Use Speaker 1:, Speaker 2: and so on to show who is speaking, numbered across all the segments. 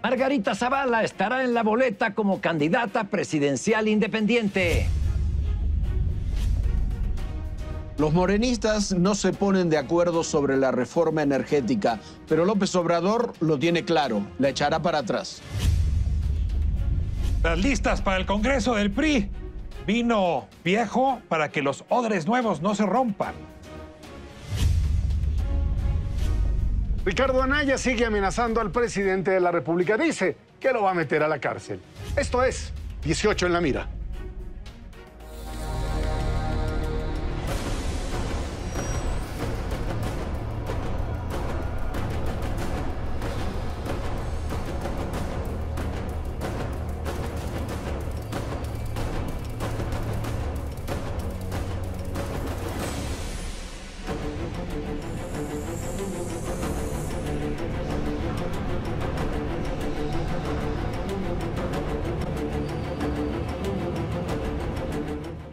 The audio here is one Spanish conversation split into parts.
Speaker 1: Margarita Zavala estará en la boleta como candidata presidencial independiente.
Speaker 2: Los morenistas no se ponen de acuerdo sobre la reforma energética, pero López Obrador lo tiene claro, la echará para atrás.
Speaker 3: Las listas para el Congreso del PRI. Vino viejo para que los odres nuevos no se rompan.
Speaker 4: Ricardo Anaya sigue amenazando al presidente de la República. Dice que lo va a meter a la cárcel. Esto es 18 en la mira.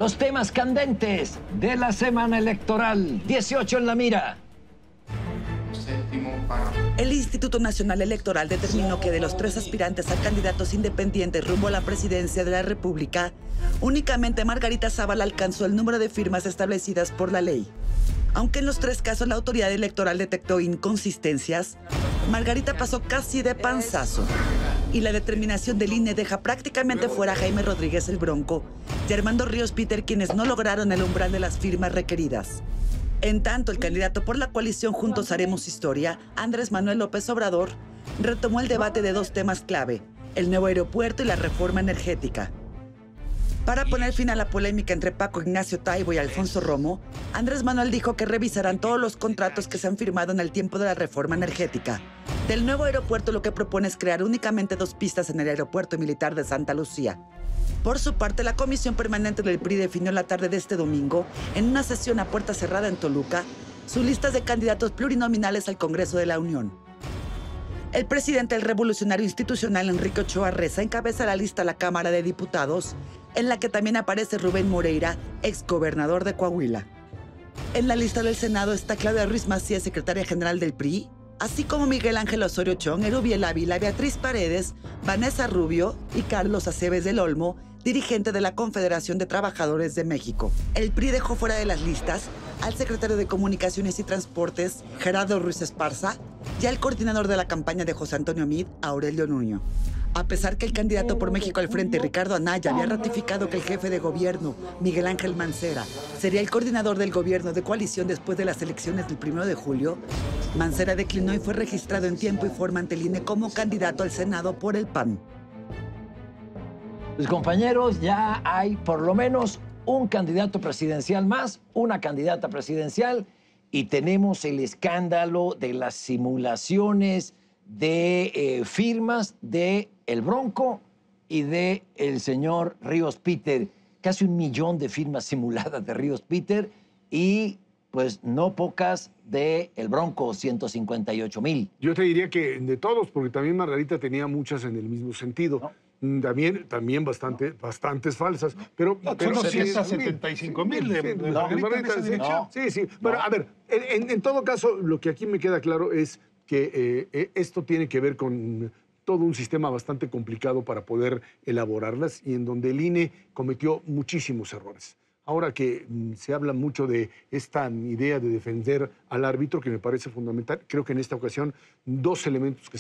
Speaker 1: Los temas candentes de la semana electoral. 18 en la mira.
Speaker 5: El Instituto Nacional Electoral determinó que de los 3 aspirantes a candidatos independientes rumbo a la presidencia de la República, únicamente Margarita Zavala alcanzó el número de firmas establecidas por la ley. Aunque en los 3 casos la autoridad electoral detectó inconsistencias, Margarita pasó casi de panzazo. Y la determinación del INE deja prácticamente fuera a Jaime Rodríguez el Bronco y Armando Ríos Peter, quienes no lograron el umbral de las firmas requeridas. En tanto, el candidato por la coalición Juntos Haremos Historia, Andrés Manuel López Obrador, retomó el debate de 2 temas clave, el nuevo aeropuerto y la reforma energética. Para poner fin a la polémica entre Paco Ignacio Taibo y Alfonso Romo, Andrés Manuel dijo que revisarán todos los contratos que se han firmado en el tiempo de la reforma energética. Del nuevo aeropuerto lo que propone es crear únicamente 2 pistas en el aeropuerto militar de Santa Lucía. Por su parte, la Comisión Permanente del PRI definió la tarde de este domingo, en una sesión a puerta cerrada en Toluca, sus listas de candidatos plurinominales al Congreso de la Unión. El presidente del Revolucionario Institucional, Enrique Ochoa Reza, encabeza la lista a la Cámara de Diputados, en la que también aparece Rubén Moreira, exgobernador de Coahuila. En la lista del Senado está Claudia Ruiz Macías, secretaria general del PRI, así como Miguel Ángel Osorio Chong, Erubiel Ávila, Beatriz Paredes, Vanessa Rubio y Carlos Aceves del Olmo, dirigente de la Confederación de Trabajadores de México. El PRI dejó fuera de las listas al secretario de Comunicaciones y Transportes, Gerardo Ruiz Esparza, y al coordinador de la campaña de José Antonio Meade, Aurelio Nuño. A pesar que el candidato por México al Frente, Ricardo Anaya, había ratificado que el jefe de gobierno, Miguel Ángel Mancera, sería el coordinador del gobierno de coalición después de las elecciones del 1 de julio, Mancera declinó y fue registrado en tiempo y forma ante el INE como candidato al Senado por el PAN.
Speaker 1: Pues compañeros, ya hay por lo menos un candidato presidencial más, una candidata presidencial, y tenemos el escándalo de las simulaciones de firmas de El Bronco y de el señor Ríos Peter. Casi 1 millón de firmas simuladas de Ríos Peter y pues no pocas de El Bronco, 158,000.
Speaker 4: Yo te diría que de todos, porque también Margarita tenía muchas en el mismo sentido. ¿No? También bastantes falsas, pero
Speaker 3: son 275,000 de Margarita.
Speaker 4: Sí. Pero a ver, en todo caso, lo que aquí me queda claro es que esto tiene que ver con todo un sistema bastante complicado para poder elaborarlas y en donde el INE cometió muchísimos errores. Ahora que se habla mucho de esta idea de defender al árbitro, que me parece fundamental, creo que en esta ocasión 2 elementos que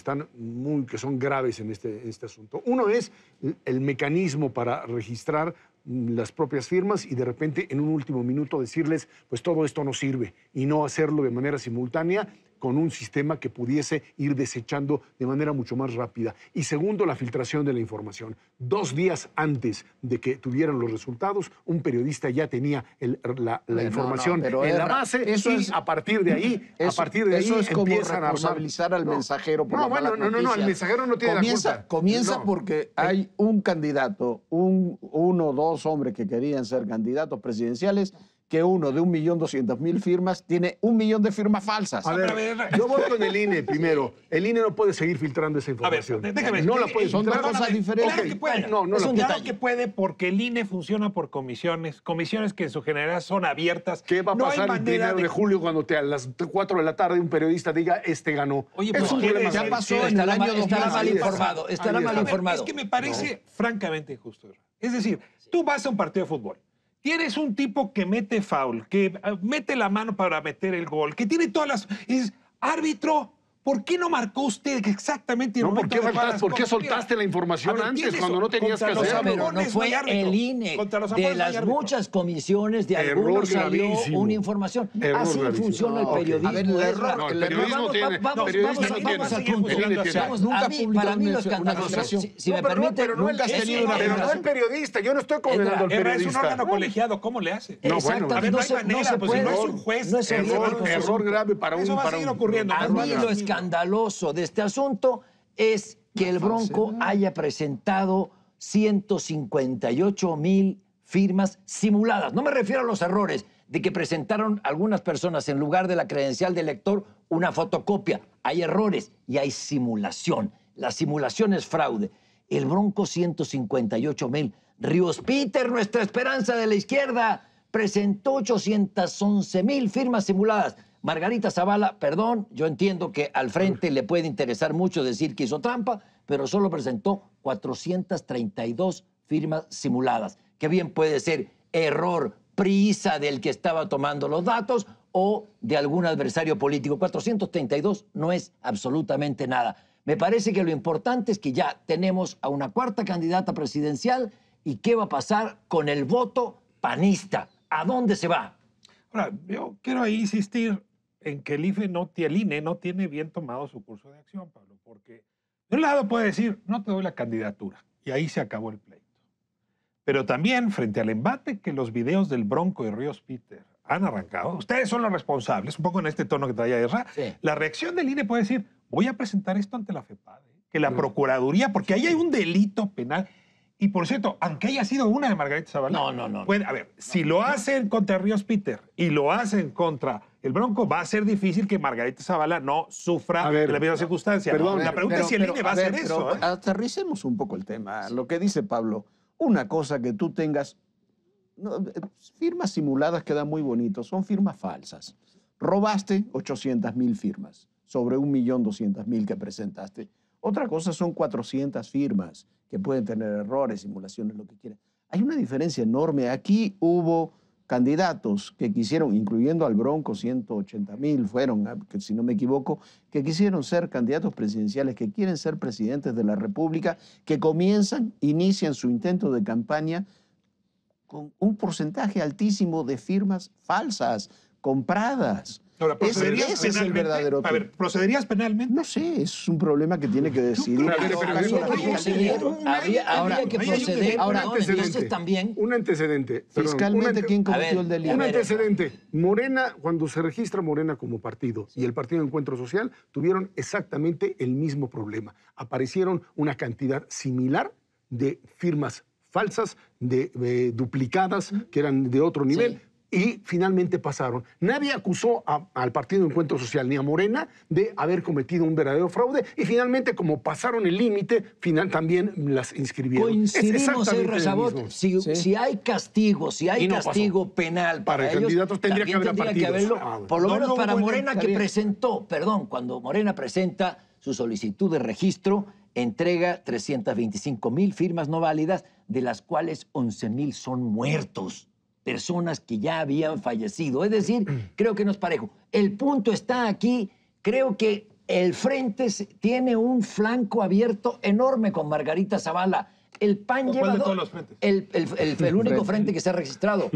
Speaker 4: son graves en este asunto. Uno es el mecanismo para registrar las propias firmas y de repente en un último minuto decirles, pues todo esto no sirve, y no hacerlo de manera simultánea con un sistema que pudiese ir desechando de manera mucho más rápida. Y segundo, la filtración de la información. 2 días antes de que tuvieran los resultados, un periodista ya tenía la información en la base y a partir de ahí,
Speaker 2: eso es como
Speaker 4: empiezan a
Speaker 2: responsabilizar al mensajero por
Speaker 4: No, el mensajero no tiene la culpa.
Speaker 2: Comienza porque hay un candidato, 1 o 2 hombres que querían ser candidatos presidenciales que uno de 1.200.000 firmas tiene 1 millón de firmas falsas.
Speaker 4: A ver, yo voy con el INE primero. El INE no puede seguir filtrando esa información.
Speaker 3: Déjame.
Speaker 4: No la puede
Speaker 2: Son dos
Speaker 4: filtrar.
Speaker 2: cosas diferentes.
Speaker 3: Claro que puede.
Speaker 4: No, no
Speaker 1: es
Speaker 4: la
Speaker 1: un
Speaker 4: puede.
Speaker 3: Claro que puede, porque el INE funciona por comisiones que en su general son abiertas.
Speaker 4: ¿Qué va a
Speaker 3: No hay
Speaker 4: pasar el
Speaker 3: manera
Speaker 4: 1 de julio cuando a las 4 de la tarde un periodista diga, ganó?
Speaker 3: Oye,
Speaker 4: Es
Speaker 3: pues,
Speaker 4: un
Speaker 3: ¿qué
Speaker 4: problema.
Speaker 3: ya
Speaker 4: grave.
Speaker 2: pasó en el año 2000.
Speaker 1: Estará mal
Speaker 4: Ahí está.
Speaker 1: informado. Estará
Speaker 4: Ahí
Speaker 1: mal
Speaker 4: está.
Speaker 1: informado.
Speaker 3: Es que me parece francamente injusto. Es decir, tú vas a un partido de fútbol, tienes un tipo que mete foul, que mete la mano para meter el gol, que tiene todas las... Y dices, árbitro, ¿por qué no marcó usted exactamente el
Speaker 4: No, ¿por
Speaker 3: momento
Speaker 4: qué,
Speaker 3: de jugar las
Speaker 4: ¿por qué
Speaker 3: cosas?
Speaker 4: soltaste la información
Speaker 3: A ver,
Speaker 4: antes
Speaker 3: tienes
Speaker 4: cuando no tenías que
Speaker 3: contra los
Speaker 4: hacerlo?
Speaker 1: Pero no
Speaker 3: zampones,
Speaker 1: fue
Speaker 3: no hay árbitro.
Speaker 1: el INE.
Speaker 3: Contra los
Speaker 1: De
Speaker 3: zampones no hay
Speaker 1: las
Speaker 3: árbitro.
Speaker 1: muchas comisiones, de
Speaker 4: Error
Speaker 1: algunos salió
Speaker 4: gravísimo.
Speaker 1: una información.
Speaker 4: Error
Speaker 1: Así
Speaker 4: gravísimo.
Speaker 1: funciona el
Speaker 4: No, ok.
Speaker 1: periodismo.
Speaker 2: A ver, el error-
Speaker 1: Ezra.
Speaker 4: No, el
Speaker 2: el
Speaker 4: periodismo
Speaker 1: Vamos,
Speaker 4: tiene...
Speaker 1: vamos,
Speaker 4: periodismo
Speaker 1: vamos,
Speaker 4: no tiene.
Speaker 1: vamos al
Speaker 3: seguir
Speaker 1: punto.
Speaker 3: funcionando así.
Speaker 1: Vamos,
Speaker 2: Nunca
Speaker 1: a mí,
Speaker 2: publicó
Speaker 1: para mí lo
Speaker 2: una
Speaker 1: escandaloso,
Speaker 2: filtración.
Speaker 1: si me permite,
Speaker 2: nunca has tenido una
Speaker 4: Pero no el
Speaker 2: filtración.
Speaker 4: periodista, yo no estoy condenando al
Speaker 3: Es un
Speaker 4: periodista.
Speaker 3: órgano colegiado, ¿cómo le hace?
Speaker 4: No, bueno.
Speaker 1: Exactamente,
Speaker 3: A ver, no hay
Speaker 1: se-
Speaker 3: manera,
Speaker 1: se
Speaker 3: pues si no
Speaker 1: puede.
Speaker 3: es un juez.
Speaker 1: No es soviético.
Speaker 4: Error grave para un...
Speaker 3: Eso va a
Speaker 4: para
Speaker 3: seguir
Speaker 4: un-
Speaker 3: ocurriendo.
Speaker 1: A mí lo escandaloso de este asunto es que el Bronco haya presentado 158,000 firmas simuladas. No me refiero a los errores de que presentaron algunas personas en lugar de la credencial del lector una fotocopia. Hay errores y hay simulación. La simulación es fraude. El Bronco 158,000. Ríos Peter, nuestra esperanza de la izquierda, presentó 811,000 firmas simuladas. Margarita Zavala, perdón, yo entiendo que al frente le puede interesar mucho decir que hizo trampa, pero solo presentó 432 firmas simuladas. Que bien puede ser error, prisa del que estaba tomando los datos o de algún adversario político. 432 no es absolutamente nada. Me parece que lo importante es que ya tenemos a una cuarta candidata presidencial y qué va a pasar con el voto panista. ¿A dónde se va?
Speaker 3: Ahora, yo quiero ahí insistir en que el INE no tiene bien tomado su curso de acción, Pablo, porque de un lado puede decir, no te doy la candidatura, y ahí se acabó el pleito. Pero también, frente al embate que los videos del Bronco y Ríos Peter han arrancado, ustedes son los responsables, un poco en este tono que traía Ezra,
Speaker 1: Sí.
Speaker 3: la reacción del INE puede decir, voy a presentar esto ante la FEPADE, que la Procuraduría, porque ahí hay un delito penal. Y por cierto, aunque haya sido una de Margarita Zavala,
Speaker 1: No.
Speaker 3: a ver, si lo hacen contra Ríos Peter y lo hacen contra el Bronco, va a ser difícil que Margarita Zavala no sufra
Speaker 4: A ver,
Speaker 3: de la misma circunstancia.
Speaker 4: perdón,
Speaker 3: la pregunta es si el INE va a hacer eso. ¿eh?
Speaker 2: Aterricemos un poco el tema. Lo que dice Pablo, una cosa que tú tengas, firmas simuladas quedan muy bonito, son firmas falsas. Robaste 800,000 firmas sobre 1.200.000 que presentaste. Otra cosa son 400 firmas que pueden tener errores, simulaciones, lo que quieran. Hay una diferencia enorme. Aquí hubo candidatos que quisieron, incluyendo al Bronco, 180,000 fueron, que si no me equivoco, que quisieron ser candidatos presidenciales, que quieren ser presidentes de la República, que inician su intento de campaña con un porcentaje altísimo de firmas falsas, compradas.
Speaker 3: Ahora, ¿procederías
Speaker 2: Ese es el
Speaker 3: penalmente?
Speaker 2: verdadero
Speaker 3: A
Speaker 2: tema.
Speaker 3: ver, ¿procederías penalmente?
Speaker 2: No sé, es un problema que tiene que decidir.
Speaker 4: Pero,
Speaker 1: Habría que proceder. Habría que proceder.
Speaker 4: Un
Speaker 1: No, entonces también.
Speaker 4: Un antecedente. perdón,
Speaker 2: Fiscalmente, ¿quién
Speaker 1: A ver,
Speaker 2: cometió el delito?
Speaker 4: Un
Speaker 1: A ver,
Speaker 4: antecedente. Morena, cuando se registra Morena como partido y el Partido Encuentro Social, tuvieron exactamente el mismo problema. Aparecieron una cantidad similar de firmas falsas, de duplicadas, que eran de otro nivel.
Speaker 1: Sí.
Speaker 4: Y finalmente pasaron. Nadie acusó al Partido Encuentro Social ni a Morena de haber cometido un verdadero fraude. Y finalmente, como pasaron el límite, también las inscribieron.
Speaker 1: Coincidimos,
Speaker 4: exactamente
Speaker 1: Ezra
Speaker 4: lo
Speaker 1: Sabot.
Speaker 4: mismo.
Speaker 1: Si hay castigo, si hay
Speaker 4: Y no
Speaker 1: castigo penal para
Speaker 4: Para
Speaker 1: ellos,
Speaker 4: candidatos tendría que
Speaker 1: también
Speaker 4: haber
Speaker 1: tendría que
Speaker 4: partidos.
Speaker 1: haberlo,
Speaker 4: Ah,
Speaker 1: por lo
Speaker 3: no,
Speaker 1: menos
Speaker 3: no,
Speaker 1: para
Speaker 3: bueno,
Speaker 1: Morena
Speaker 2: está
Speaker 1: que
Speaker 2: bien.
Speaker 1: presentó, cuando Morena presenta su solicitud de registro, entrega 325,000 firmas no válidas, de las cuales 11,000 son muertos. Personas que ya habían fallecido. Es decir, creo que no es parejo. El punto está aquí. Creo que el frente tiene un flanco abierto enorme con Margarita Zavala. El PAN
Speaker 3: ¿Cuál
Speaker 1: lleva
Speaker 3: de todos los frentes?
Speaker 1: el único frente que se ha registrado,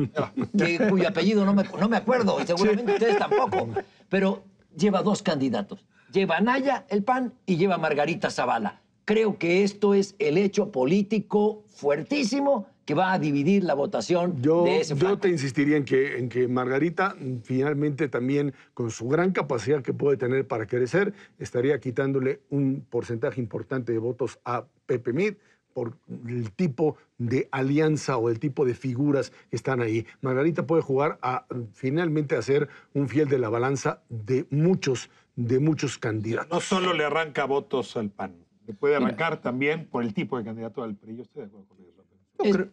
Speaker 1: cuyo apellido no me acuerdo, y seguramente ustedes tampoco. Pero lleva 2 candidatos. Lleva a Anaya, el PAN, y lleva a Margarita Zavala. Creo que esto es el hecho político fuertísimo que va a dividir la votación de ese
Speaker 4: Yo
Speaker 1: flanco.
Speaker 4: te insistiría en que Margarita finalmente también, con su gran capacidad que puede tener para crecer, estaría quitándole un porcentaje importante de votos a Pepe Mid, por el tipo de alianza o el tipo de figuras que están ahí. Margarita puede jugar a finalmente a ser un fiel de la balanza de muchos candidatos.
Speaker 3: No solo le arranca votos al PAN, le puede arrancar también por el tipo de candidato al PRI. Yo estoy de acuerdo con eso.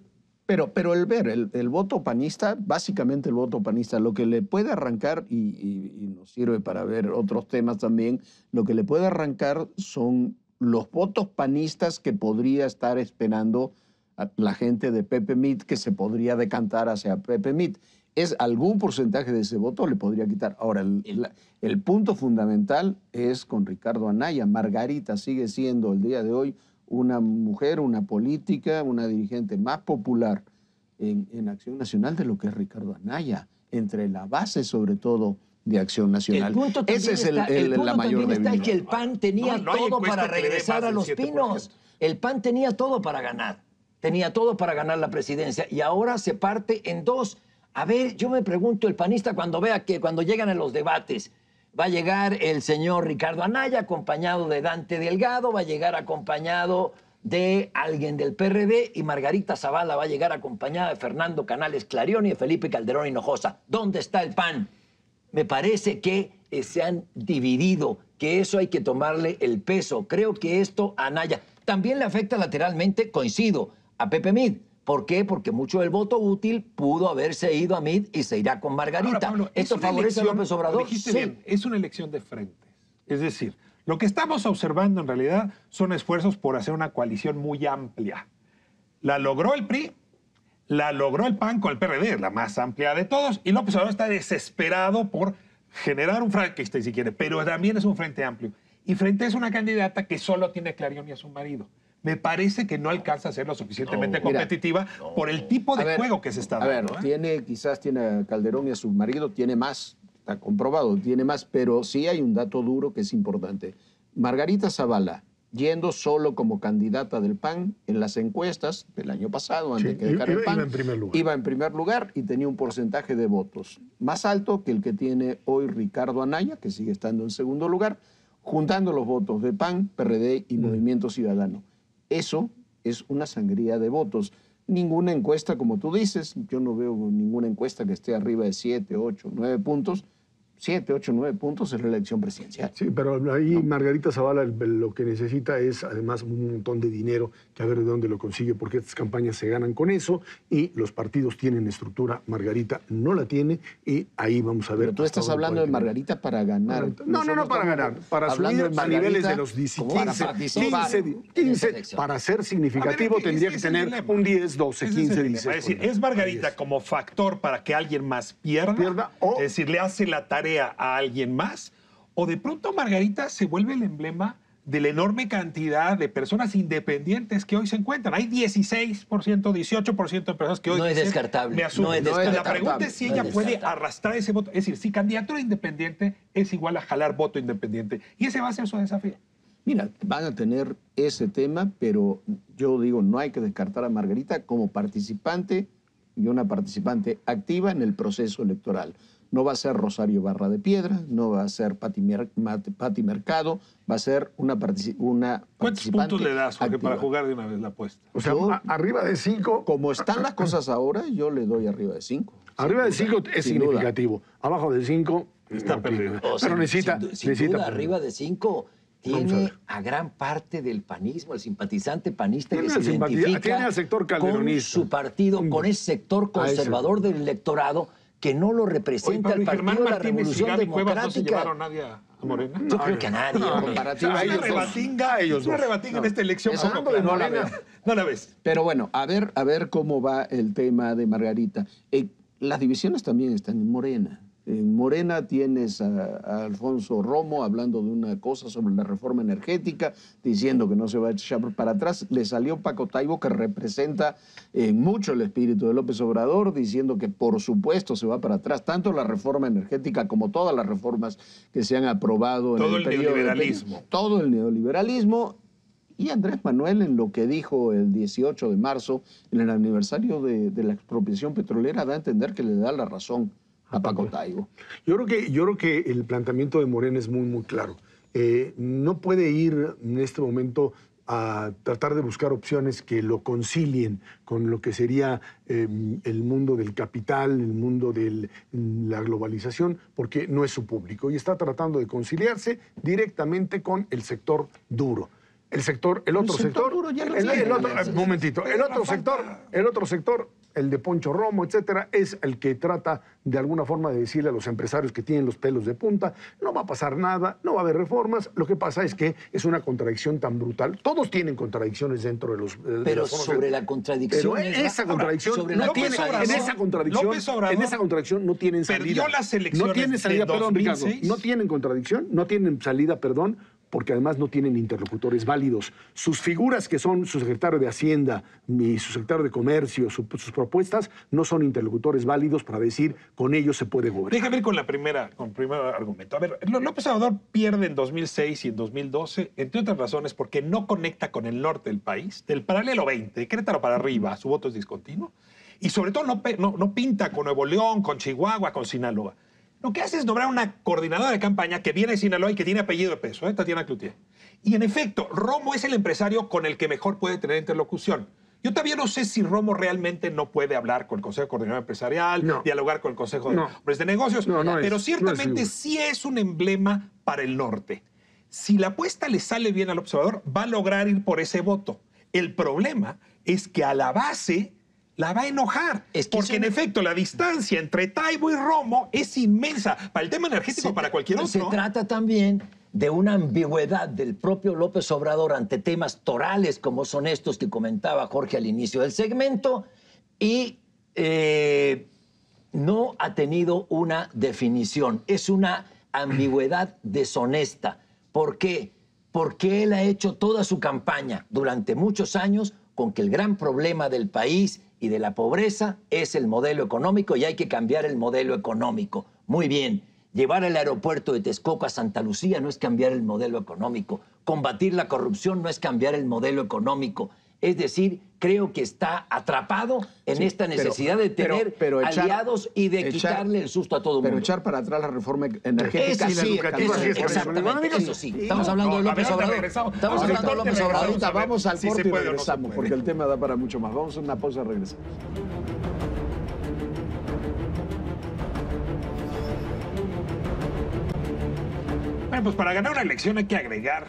Speaker 2: Pero el voto panista, básicamente el voto panista, lo que le puede arrancar, y nos sirve para ver otros temas también, lo que le puede arrancar son los votos panistas que podría estar esperando a la gente de Pepe Mit, que se podría decantar hacia Pepe Mit. Es algún porcentaje de ese voto le podría quitar. Ahora, el punto fundamental es con Ricardo Anaya. Margarita sigue siendo el día de hoy una mujer, una política, una dirigente más popular en Acción Nacional de lo que es Ricardo Anaya, entre la base sobre todo de Acción Nacional.
Speaker 1: El punto
Speaker 2: Ese es la mayor
Speaker 1: está
Speaker 2: debilidad.
Speaker 1: que el PAN tenía
Speaker 3: No hay
Speaker 1: todo
Speaker 3: encuesta
Speaker 1: para
Speaker 3: que le dé
Speaker 1: regresar
Speaker 3: más
Speaker 1: a
Speaker 3: del
Speaker 1: Los
Speaker 3: 7%.
Speaker 1: Pinos. El PAN tenía todo para ganar. Tenía todo para ganar la presidencia y ahora se parte en dos. A ver, yo me pregunto, el panista cuando vea que cuando llegan a los debates va a llegar el señor Ricardo Anaya acompañado de Dante Delgado, va a llegar acompañado de alguien del PRD y Margarita Zavala va a llegar acompañada de Fernando Canales Clarion y de Felipe Calderón Hinojosa. ¿Dónde está el PAN? Me parece que se han dividido, que eso hay que tomarle el peso. Creo que esto a Anaya también le afecta lateralmente, coincido, a Pepe Mid. ¿Por qué? Porque mucho del voto útil pudo haberse ido a Mid y se irá con Margarita.
Speaker 3: Ahora, Pablo,
Speaker 1: ¿Esto
Speaker 3: es una
Speaker 1: favorece a
Speaker 3: elección,
Speaker 1: López
Speaker 3: lo
Speaker 1: Obrador?
Speaker 3: dijiste
Speaker 1: Sí.
Speaker 3: bien, es una elección de frentes. Es decir, lo que estamos observando en realidad son esfuerzos por hacer una coalición muy amplia. La logró el PRI, la logró el PAN con el PRD, la más amplia de todos, y López Obrador está desesperado por generar un Frankenstein, si quiere, pero también es un frente amplio. Y frente es una candidata que solo tiene a Clarion y a su marido. Me parece que no alcanza a ser lo suficientemente competitiva por el tipo de juego que se está dando.
Speaker 2: Quizás tiene a Calderón y a su marido, tiene más, está comprobado, tiene más, pero sí hay un dato duro que es importante. Margarita Zavala, yendo solo como candidata del PAN en las encuestas del año pasado, antes que dejar el PAN, iba en primer lugar y tenía un porcentaje de votos más alto que el que tiene hoy Ricardo Anaya, que sigue estando en segundo lugar, juntando los votos de PAN, PRD y Movimiento Ciudadano. Eso es una sangría de votos. Ninguna encuesta, como tú dices, yo no veo ninguna encuesta que esté arriba de 7, 8, 9 puntos. 7, 8, 9 puntos en la elección presidencial.
Speaker 4: Sí, pero ahí Margarita Zavala lo que necesita es además un montón de dinero, que a ver de dónde lo consigue, porque estas campañas se ganan con eso y los partidos tienen estructura. Margarita no la tiene y ahí vamos a ver.
Speaker 2: Pero tú estás hablando de Margarita para ganar.
Speaker 4: No para ganar, para subir a niveles de los 15, para ser significativo
Speaker 3: A ver,
Speaker 4: tendría
Speaker 3: ese
Speaker 4: que
Speaker 3: es el
Speaker 4: tener
Speaker 3: dilema.
Speaker 4: un 10, 12,
Speaker 3: Ese
Speaker 4: 15,
Speaker 3: es el dilema.
Speaker 4: 16.
Speaker 3: Es decir, ¿es Margarita como factor para que alguien más pierda?
Speaker 4: O-
Speaker 3: Es decir, ¿le hace la tarea a alguien más? ¿O de pronto Margarita se vuelve el emblema de la enorme cantidad de personas independientes que hoy se encuentran? Hay 16%, 18% de personas que hoy
Speaker 1: No es
Speaker 3: dicen,
Speaker 1: descartable,
Speaker 3: me asumo.
Speaker 1: no es
Speaker 3: La
Speaker 1: descartable.
Speaker 3: pregunta es si
Speaker 1: No es
Speaker 3: ella puede
Speaker 1: descartable.
Speaker 3: arrastrar ese voto. Es decir, si candidatura independiente es igual a jalar voto independiente. Y ese va a ser su desafío.
Speaker 2: Mira, van a tener ese tema, pero yo digo, no hay que descartar a Margarita como participante y una participante activa en el proceso electoral. No va a ser Rosario Barra de Piedra, no va a ser Pati Mercado, va a ser una
Speaker 3: ¿Cuántos
Speaker 2: participante
Speaker 3: puntos le das, Jorge,
Speaker 2: activa.
Speaker 3: para jugar de una vez la apuesta?
Speaker 4: O sea,
Speaker 2: Yo-
Speaker 4: arriba de 5.
Speaker 2: Como están las cosas ahora, yo le doy arriba de 5.
Speaker 4: Arriba de 5 es
Speaker 2: sin duda.
Speaker 4: significativo. Abajo de 5
Speaker 3: Está perdido.
Speaker 4: Pero necesita.
Speaker 1: Sin
Speaker 4: necesita
Speaker 1: duda, arriba de 5
Speaker 4: Vamos a
Speaker 1: tiene
Speaker 4: ver.
Speaker 1: a gran parte del panismo, el simpatizante panista que
Speaker 4: Tiene
Speaker 1: se
Speaker 4: al
Speaker 1: identifica
Speaker 4: tiene al sector
Speaker 1: con
Speaker 4: calderonista.
Speaker 1: su partido, con ese sector
Speaker 4: A ese.
Speaker 1: conservador del electorado que no lo
Speaker 3: Oye,
Speaker 1: representa
Speaker 3: Pablo,
Speaker 1: el
Speaker 3: ¿y Germán
Speaker 1: Partido de la
Speaker 3: Martínez y
Speaker 1: Revolución
Speaker 3: Gaby Cuevas no se
Speaker 1: Democrática.
Speaker 3: llevaron nadie a Morena?
Speaker 1: Yo creo que a nadie. hombre.
Speaker 2: comparativa.
Speaker 3: Es una
Speaker 2: ellos dos.
Speaker 3: rebatinga,
Speaker 4: ellos
Speaker 3: es una
Speaker 4: dos.
Speaker 3: rebatinga en esta elección.
Speaker 2: Esa
Speaker 3: Pablo,
Speaker 2: no la
Speaker 3: Morena,
Speaker 2: veo.
Speaker 3: no la ves.
Speaker 2: Pero bueno, a ver cómo va el tema de Margarita. Las divisiones también están en Morena. En Morena tienes a Alfonso Romo hablando de una cosa sobre la reforma energética, diciendo que no se va a echar para atrás. Le salió Paco Taibo, que representa mucho el espíritu de López Obrador, diciendo que por supuesto se va para atrás, tanto la reforma energética como todas las reformas que se han aprobado en
Speaker 3: Todo
Speaker 2: el
Speaker 3: el
Speaker 2: periodo de
Speaker 3: neoliberalismo.
Speaker 2: Peña. Todo el neoliberalismo. Y Andrés Manuel, en lo que dijo el 18 de marzo, en el aniversario de la expropiación petrolera, da a entender que le da la razón a Paco Taibo.
Speaker 4: Yo creo que el planteamiento de Morena es muy, muy claro. No puede ir en este momento a tratar de buscar opciones que lo concilien con lo que sería el mundo del capital, el mundo de la globalización, porque no es su público y está tratando de conciliarse directamente con el sector duro. El otro sector, momentito, el otro sector, el de Poncho Romo, etcétera, es el que trata de alguna forma de decirle a los empresarios que tienen los pelos de punta, no va a pasar nada, no va a haber reformas, lo que pasa es que es una contradicción tan brutal. Todos tienen contradicciones dentro de los...
Speaker 1: Pero sobre la contradicción...
Speaker 4: Pero esa contradicción no tiene... En esa contradicción no tienen salida.
Speaker 3: Perdió las elecciones
Speaker 4: no tienen salida,
Speaker 3: de
Speaker 4: perdón,
Speaker 3: 2006.
Speaker 4: Ricardo. No tienen contradicción, no tienen salida, perdón, porque además no tienen interlocutores válidos. Sus figuras, que son su secretario de Hacienda y su secretario de Comercio, sus propuestas, no son interlocutores válidos para decir con ellos se puede gobernar.
Speaker 3: Déjame ir con el primer argumento. A ver, López Obrador pierde en 2006 y en 2012, entre otras razones, porque no conecta con el norte del país, del paralelo 20, de Querétaro para arriba, su voto es discontinuo, y sobre todo no pinta con Nuevo León, con Chihuahua, con Sinaloa. Lo que hace es nombrar una coordinadora de campaña que viene de Sinaloa y que tiene apellido de peso, Tatiana Cloutier. Y en efecto, Romo es el empresario con el que mejor puede tener interlocución. Yo todavía no sé si Romo realmente no puede hablar con el Consejo Coordinador Empresarial, dialogar con el Consejo de Hombres de Negocios, pero ciertamente sí es un emblema para el norte. Si la apuesta le sale bien al observador, va a lograr ir por ese voto. El problema es que a la base la va a enojar, porque en efecto la distancia entre Taibo y Romo es inmensa para el tema energético, para cualquier otro.
Speaker 1: Se trata también de una ambigüedad del propio López Obrador ante temas torales como son estos que comentaba Jorge al inicio del segmento y no ha tenido una definición. Es una ambigüedad deshonesta. ¿Por qué? Porque él ha hecho toda su campaña durante muchos años con que el gran problema del país y de la pobreza es el modelo económico y hay que cambiar el modelo económico. Muy bien, llevar el aeropuerto de Texcoco a Santa Lucía no es cambiar el modelo económico. Combatir la corrupción no es cambiar el modelo económico. Es decir, creo que está atrapado en esta necesidad de tener aliados y de quitarle el susto a todo el mundo.
Speaker 2: Pero echar para atrás la reforma energética
Speaker 1: y la educativa. Exactamente, eso sí. Estamos hablando de López Obrador. Estamos hablando de López Obrador.
Speaker 2: Ahorita vamos al corte y regresamos, porque el tema da para mucho más. Vamos a una pausa y regresamos.
Speaker 3: Bueno, pues para ganar una elección hay que agregar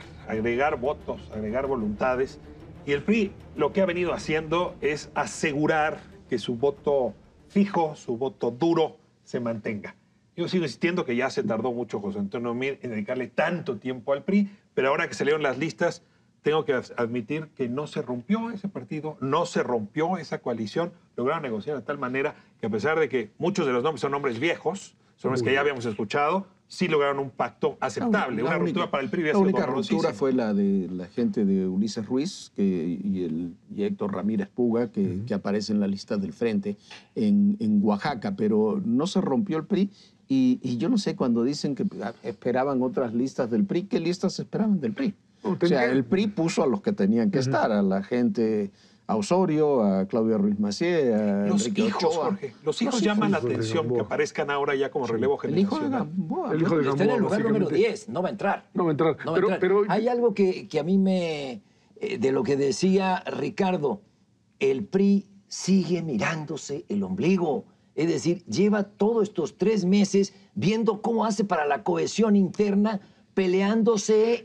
Speaker 3: votos, agregar voluntades. Y el PRI lo que ha venido haciendo es asegurar que su voto fijo, su voto duro, se mantenga. Yo sigo insistiendo que ya se tardó mucho José Antonio Meade en dedicarle tanto tiempo al PRI, pero ahora que salieron las listas, tengo que admitir que no se rompió ese partido, no se rompió esa coalición. Lograron negociar de tal manera que a pesar de que muchos de los nombres son nombres viejos, son nombres que ya habíamos escuchado, sí lograron un pacto aceptable. Una ruptura para el PRI.
Speaker 2: La única ruptura fue la de la gente de Ulises Ruiz y Héctor Ramírez Puga, que aparece en la lista del Frente en Oaxaca, pero no se rompió el PRI. Y yo no sé, cuando dicen que esperaban otras listas del PRI, ¿qué listas esperaban del PRI? O sea, el PRI puso a los que tenían que estar, a la gente, a Osorio, a Claudia Ruiz Massieu, a Enrique Ochoa.
Speaker 3: Jorge, los hijos llaman la atención que aparezcan ahora ya como relevo generacional.
Speaker 2: El hijo de Gamboa.
Speaker 4: El hijo de
Speaker 1: Está en el
Speaker 4: Gamboa,
Speaker 1: lugar número
Speaker 4: básicamente.
Speaker 1: 10, no va a entrar.
Speaker 4: No va a entrar. Pero
Speaker 1: Hay algo que a mí me... de lo que decía Ricardo, el PRI sigue mirándose el ombligo. Es decir, lleva todos estos 3 meses viendo cómo hace para la cohesión interna, peleándose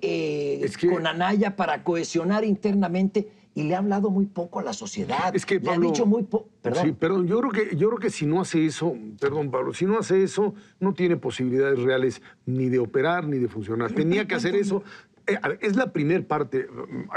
Speaker 1: con Anaya para cohesionar internamente y le ha hablado muy poco a la sociedad.
Speaker 4: Es que, Pablo,
Speaker 1: le ha dicho muy poco. Perdón.
Speaker 4: Sí, perdón. Yo creo que si no hace eso, perdón, Pablo, si no hace eso, no tiene posibilidades reales ni de operar ni de funcionar. Tenía que hacer eso. A ver, es la primer parte.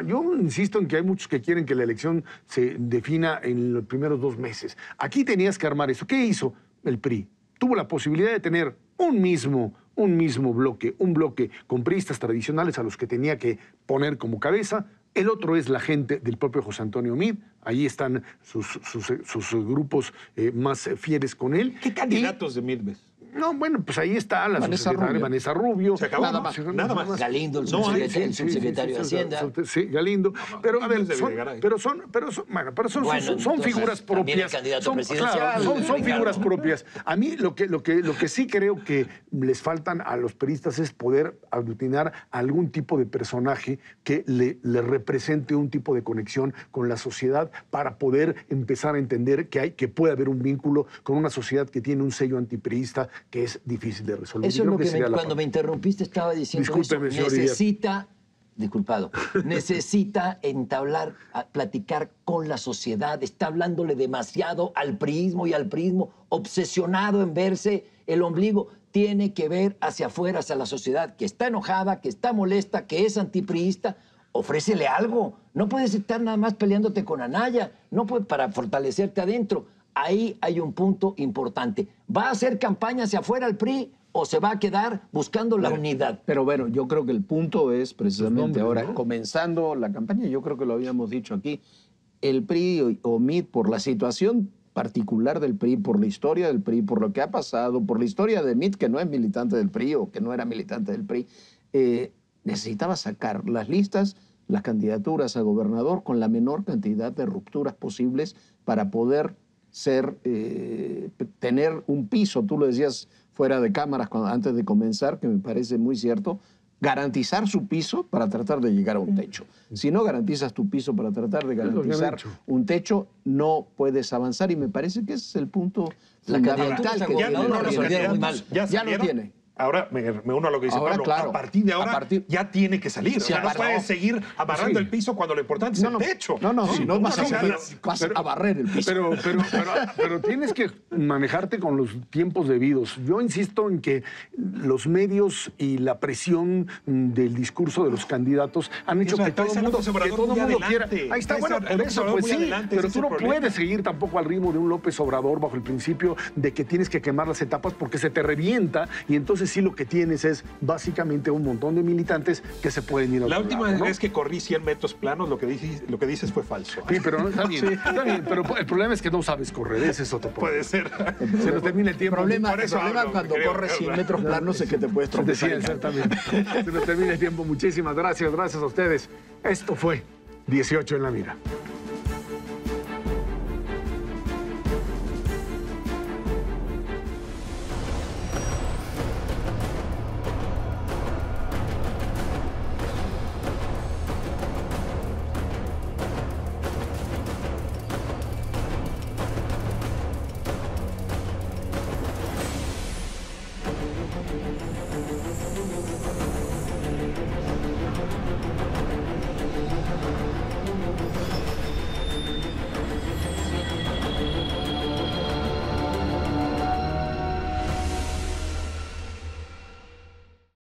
Speaker 4: Yo insisto en que hay muchos que quieren que la elección se defina en los primeros 2 meses. Aquí tenías que armar eso. ¿Qué hizo el PRI? Tuvo la posibilidad de tener un mismo bloque, un bloque con priistas tradicionales a los que tenía que poner como cabeza. El otro es la gente del propio José Antonio Meade. Ahí están sus grupos más fieles con él.
Speaker 3: ¿Qué candidatos de Meade ves?
Speaker 4: No, bueno, pues ahí está la
Speaker 2: Vanessa
Speaker 4: subsecretaria
Speaker 2: Rubio.
Speaker 4: Vanessa Rubio.
Speaker 3: Se acabó,
Speaker 2: Nada
Speaker 3: ¿no?
Speaker 2: más.
Speaker 3: Nada más.
Speaker 1: Galindo, el
Speaker 3: No hay,
Speaker 1: subsecretario de Hacienda.
Speaker 4: Sí, Galindo. Pero a ver,
Speaker 3: de
Speaker 4: son,
Speaker 3: Videgaray.
Speaker 4: pero son
Speaker 1: Bueno,
Speaker 4: son
Speaker 1: entonces,
Speaker 4: figuras
Speaker 1: también el
Speaker 4: propias.
Speaker 1: candidato
Speaker 4: Son,
Speaker 1: presidencial,
Speaker 4: claro, son
Speaker 1: Ricardo.
Speaker 4: figuras propias. A mí lo que sí creo que les faltan a los periodistas es poder aglutinar a algún tipo de personaje que le represente un tipo de conexión con la sociedad para poder empezar a entender que puede haber un vínculo con una sociedad que tiene un sello antipriista que es difícil de resolver.
Speaker 1: Eso es lo que cuando me interrumpiste estaba diciendo.
Speaker 4: Discúlpeme, señor Díaz.
Speaker 1: Necesita entablar, platicar con la sociedad. Está hablándole demasiado al priismo y al priismo, obsesionado en verse el ombligo. Tiene que ver hacia afuera, hacia la sociedad, que está enojada, que está molesta, que es antipriista. Ofrécele algo. No puedes estar nada más peleándote con Anaya. No puedes, para fortalecerte adentro. Ahí hay un punto importante. ¿Va a hacer campaña hacia afuera el PRI o se va a quedar buscando la unidad?
Speaker 2: Pero bueno, yo creo que el punto es precisamente
Speaker 4: nombres,
Speaker 2: ahora,
Speaker 4: ¿no?
Speaker 2: comenzando la campaña, yo creo que lo habíamos dicho aquí, el PRI o MIT, por la situación particular del PRI, por la historia del PRI, por lo que ha pasado, por la historia de MIT, que no es militante del PRI o que no era militante del PRI, necesitaba sacar las listas, las candidaturas a gobernador con la menor cantidad de rupturas posibles para poder tener un piso, tú lo decías fuera de cámaras antes de comenzar, que me parece muy cierto, garantizar su piso para tratar de llegar a un techo. Si no garantizas tu piso para tratar de garantizar un techo, no puedes avanzar y me parece que ese es el punto
Speaker 1: La
Speaker 2: fundamental
Speaker 1: candidatura
Speaker 2: que
Speaker 1: a
Speaker 2: tiene.
Speaker 1: gobernador
Speaker 3: los
Speaker 1: resolvieron muy mal.
Speaker 3: candidatos
Speaker 2: Ya lo
Speaker 3: salieron.
Speaker 2: tiene.
Speaker 3: Ahora me uno a lo que dice
Speaker 2: Ahora,
Speaker 3: Pablo.
Speaker 2: claro.
Speaker 3: A partir de ahora
Speaker 2: A partir-
Speaker 3: ya tiene que salir.
Speaker 2: Sí,
Speaker 3: o sea, no
Speaker 2: aparte-
Speaker 3: puedes seguir amarrando el piso cuando lo importante es el techo.
Speaker 2: Si no vas, vas
Speaker 4: pero-
Speaker 2: a barrer el piso.
Speaker 4: Pero tienes que manejarte con los tiempos debidos. Yo insisto en que los medios y la presión del discurso de los candidatos han hecho
Speaker 3: O sea,
Speaker 4: que todo el
Speaker 3: traes a
Speaker 4: mundo,
Speaker 3: López Obrador muy
Speaker 4: quiera.
Speaker 3: adelante.
Speaker 4: Ahí está,
Speaker 3: Traes
Speaker 4: bueno,
Speaker 3: a
Speaker 4: por
Speaker 3: López
Speaker 4: eso,
Speaker 3: Obrador
Speaker 4: pues
Speaker 3: muy
Speaker 4: sí,
Speaker 3: adelante,
Speaker 4: pero
Speaker 3: ese
Speaker 4: tú
Speaker 3: es
Speaker 4: no
Speaker 3: el problema.
Speaker 4: puedes seguir tampoco al ritmo de un López Obrador bajo el principio de que tienes que quemar las etapas porque se te revienta y entonces sí lo que tienes es básicamente un montón de militantes que se pueden ir a
Speaker 3: La
Speaker 4: otro
Speaker 3: última
Speaker 4: lado, ¿no?
Speaker 3: vez que corrí 100 metros planos, lo que dices fue falso.
Speaker 4: Sí, pero no, está bien, pero el problema es que no sabes correr, ese es otro problema.
Speaker 3: Puede ser.
Speaker 4: Se nos termina el
Speaker 2: El
Speaker 4: tiempo.
Speaker 2: problema,
Speaker 3: por
Speaker 2: el
Speaker 3: eso
Speaker 2: problema
Speaker 3: hablo,
Speaker 2: cuando
Speaker 3: creo,
Speaker 2: corres 100
Speaker 3: ¿verdad?
Speaker 2: metros planos es que te puedes
Speaker 4: Sí,
Speaker 2: tropezar.
Speaker 4: exactamente. Se nos termina el tiempo. Muchísimas gracias. Gracias a ustedes. Esto fue 18 en la mira.